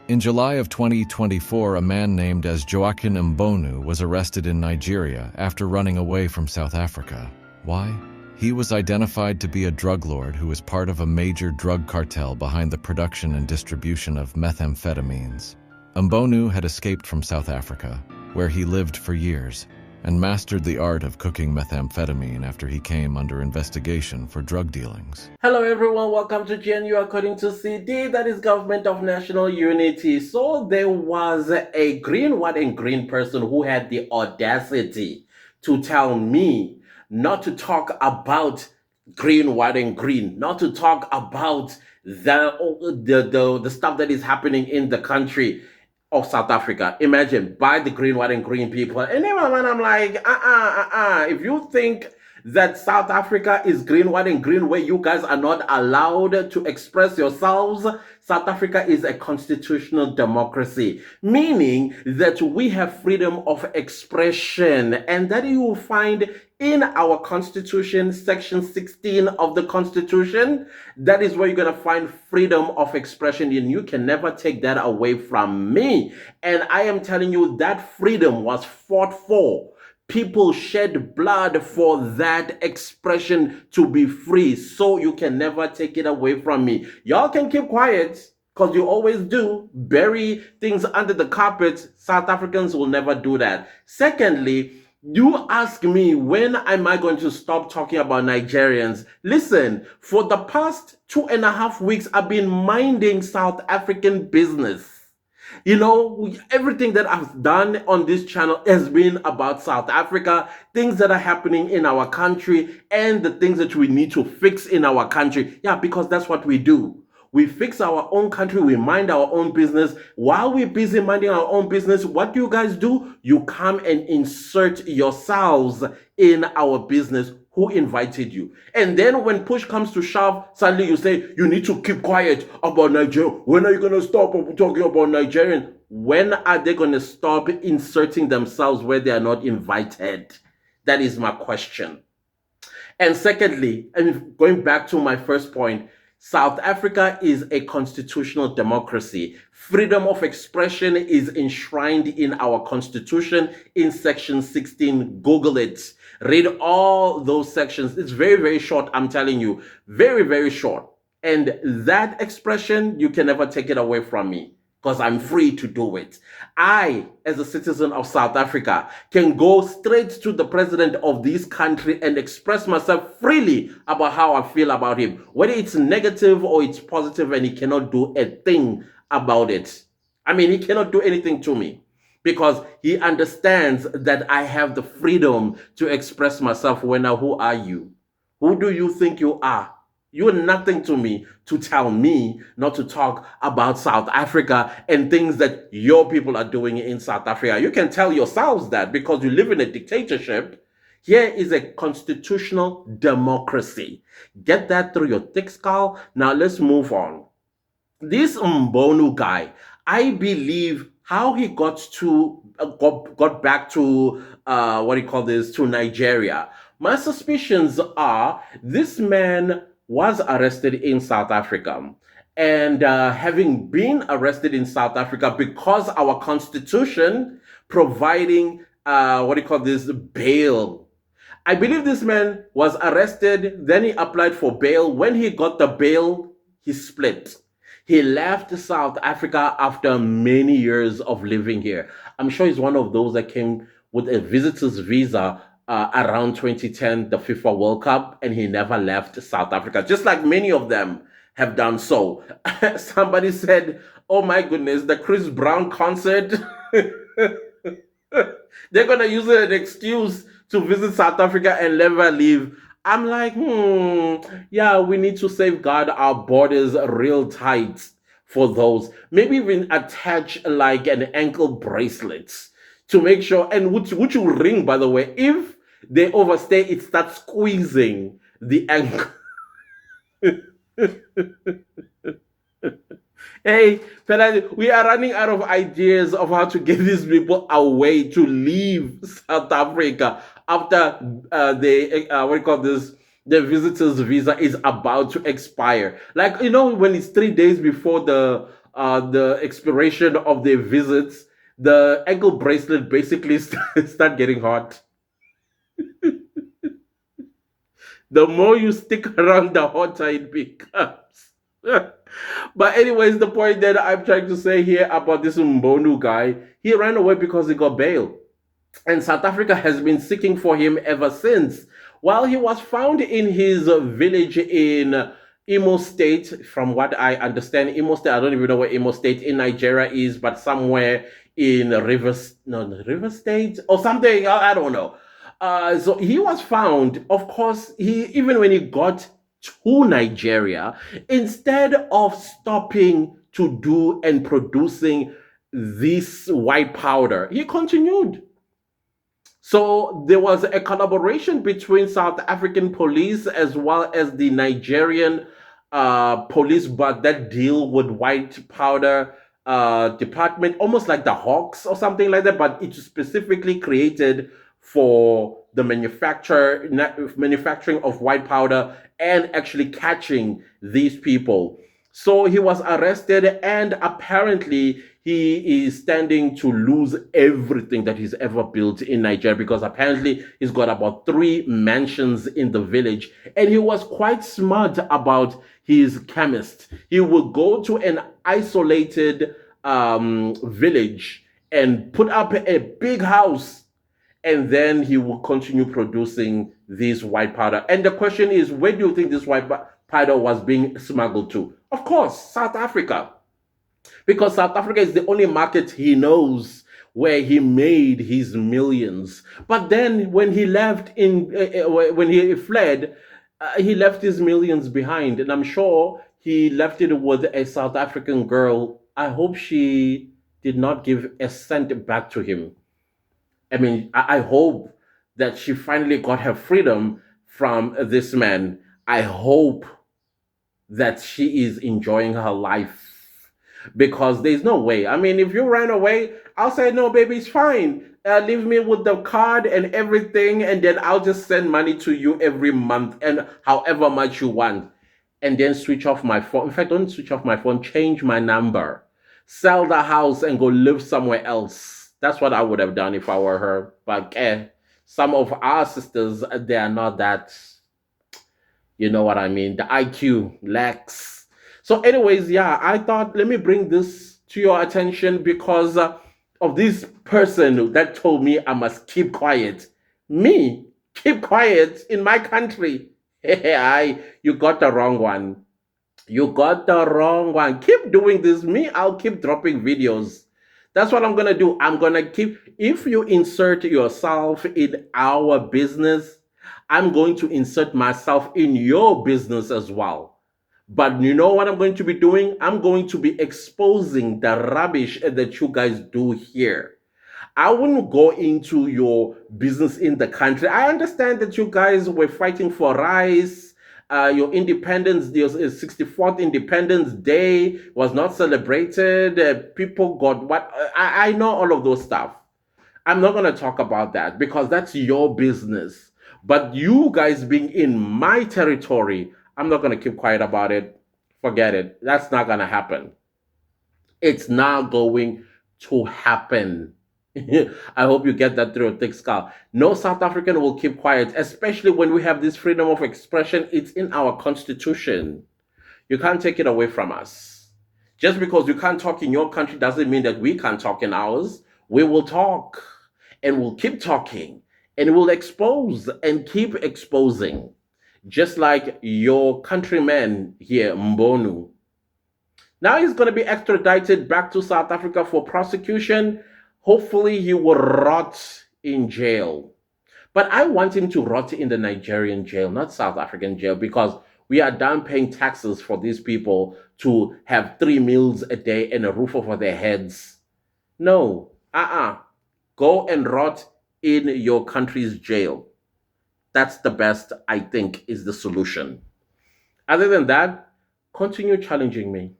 In July of 2024, a man named as Joaquin Mbonu was arrested in Nigeria after running away from South Africa. Why? He was identified to be a drug lord who was part of a major drug cartel behind the production and distribution of methamphetamines. Mbonu had escaped from South Africa, where he lived for years, and mastered the art of cooking methamphetamine after he came under investigation for drug dealings. Hello everyone, welcome to GNU according to CD, that is Government of National Unity. So there was a green, white and green person who had the audacity to tell me not to talk about green, white and green, not to talk about the stuff that is happening in the country of South Africa. Imagine, by the green, white, and green people. And then I'm like, if you think that South Africa is green, white, and green, where you guys are not allowed to express yourselves, South Africa is a constitutional democracy, meaning that we have freedom of expression, and that you will find in our Constitution, Section 16 of the Constitution. That is where you're going to find freedom of expression, and you can never take that away from me. And I am telling you that freedom was fought for. People shed blood for that expression to be free, so you can never take it away from me. Y'all can keep quiet, because you always do. Bury things under the carpet. South Africans will never do that. Secondly, you ask me, when am I going to stop talking about Nigerians? Listen, for the past 2.5 weeks, I've been minding South African business. You know, everything that I've done on this channel has been about South Africa, things that are happening in our country, and the things that we need to fix in our country. Yeah, because that's what we do. We fix our own country, we mind our own business. While we're busy minding our own business, what do you guys do? You come and insert yourselves in our business. Who invited you? And then when push comes to shove, suddenly you say, you need to keep quiet about Nigeria. When are you going to stop talking about Nigerian? When are they going to stop inserting themselves where they are not invited? That is my question. And secondly, and going back to my first point, South Africa is a constitutional democracy. Freedom of expression is enshrined in our constitution in section 16. Google it. Read all those sections. It's very, very short, I'm telling you. Very, very short. And that expression, you can never take it away from me, because I'm free to do it. I, as a citizen of South Africa, can go straight to the president of this country and express myself freely about how I feel about him, whether it's negative or it's positive, and he cannot do a thing about it. I mean, he cannot do anything to me, because he understands that I have the freedom to express myself. Who are you? Who do you think you are? You're nothing to me to tell me not to talk about South Africa and things that your people are doing in South Africa. You can tell yourselves that, because you live in a dictatorship. Here is a constitutional democracy. Get that through your thick skull. Now let's move on. This Mbonu guy, I believe how he got back to to Nigeria. My suspicions are this man was arrested in South Africa, and having been arrested in South Africa, because our constitution providing bail. I believe this man was arrested, then he applied for bail. When he got the bail, he split. He left South Africa after many years of living here. I'm sure he's one of those that came with a visitor's visa around 2010, the FIFA World Cup, and he never left South Africa, just like many of them have done so. Somebody said, oh my goodness, the Chris Brown concert, they're going to use it as an excuse to visit South Africa and never leave. I'm like, yeah, we need to safeguard our borders real tight for those. Maybe even attach like an ankle bracelet to make sure, and which will ring, by the way. If they overstay, it starts squeezing the ankle. Hey, we are running out of ideas of how to get these people away to leave South Africa after the visitor's visa is about to expire. Like, you know, when it's 3 days before the the expiration of their visits, the ankle bracelet basically start getting hot. The more you stick around, the hotter it becomes. But anyways, the point that I'm trying to say here about this Mbonu guy, he ran away because he got bail. And South Africa has been seeking for him ever since. While he was found in his village in Imo State, from what I understand, Imo State, I don't even know where Imo State in Nigeria is, but somewhere in River State or something, I don't know. So he was found, of course, even when he got to Nigeria, instead of stopping to do and producing this white powder, he continued. So there was a collaboration between South African police as well as the Nigerian police, but that deal with white powder department, almost like the Hawks or something like that, but it's specifically created for the manufacturing of white powder and actually catching these people. So he was arrested, and apparently he is standing to lose everything that he's ever built in Nigeria, because apparently he's got about 3 mansions in the village. And he was quite smart about his chemist. He would go to an isolated village and put up a big house, and then he will continue producing this white powder. And the question is, where do you think this white powder was being smuggled to? Of course, South Africa. Because South Africa is the only market he knows where he made his millions. But then when he when he fled, he left his millions behind. And I'm sure he left it with a South African girl. I hope she did not give a cent back to him. I mean, I hope that she finally got her freedom from this man. I hope that she is enjoying her life, because there's no way. I mean, if you ran away, I'll say, no, baby, it's fine. Leave me with the card and everything, and then I'll just send money to you every month and however much you want. And then switch off my phone. In fact, don't switch off my phone, change my number, sell the house and go live somewhere else. That's what I would have done if I were her. But some of our sisters, they are not that, you know what I mean? The IQ lacks. So anyways, yeah, I thought, let me bring this to your attention because of this person that told me I must keep quiet. Me, keep quiet in my country. You got the wrong one. You got the wrong one. Keep doing this. Me, I'll keep dropping videos. That's what I'm going to do. I'm going to keep, if you insert yourself in our business, I'm going to insert myself in your business as well. But you know what I'm going to be doing? I'm going to be exposing the rubbish that you guys do here. I wouldn't go into your business in the country. I understand that you guys were fighting for rice. Your independence, your 64th Independence Day was not celebrated. People got what? I know all of those stuff. I'm not going to talk about that because that's your business. But you guys being in my territory, I'm not going to keep quiet about it. Forget it. That's not going to happen. It's not going to happen. I hope you get that through a thick skull. No South African will keep quiet, especially when we have this freedom of expression. It's in our constitution. You can't take it away from us. Just because you can't talk in your country doesn't mean that we can't talk in ours. We will talk, and we'll keep talking, and we'll expose and keep exposing. Just like your countryman here, Mbonu. Now he's going to be extradited back to South Africa for prosecution. Hopefully he will rot in jail. But I want him to rot in the Nigerian jail, not South African jail, because we are done paying taxes for these people to have 3 meals a day and a roof over their heads. No. Go and rot in your country's jail. That's the best, I think, is the solution. Other than that, continue challenging me.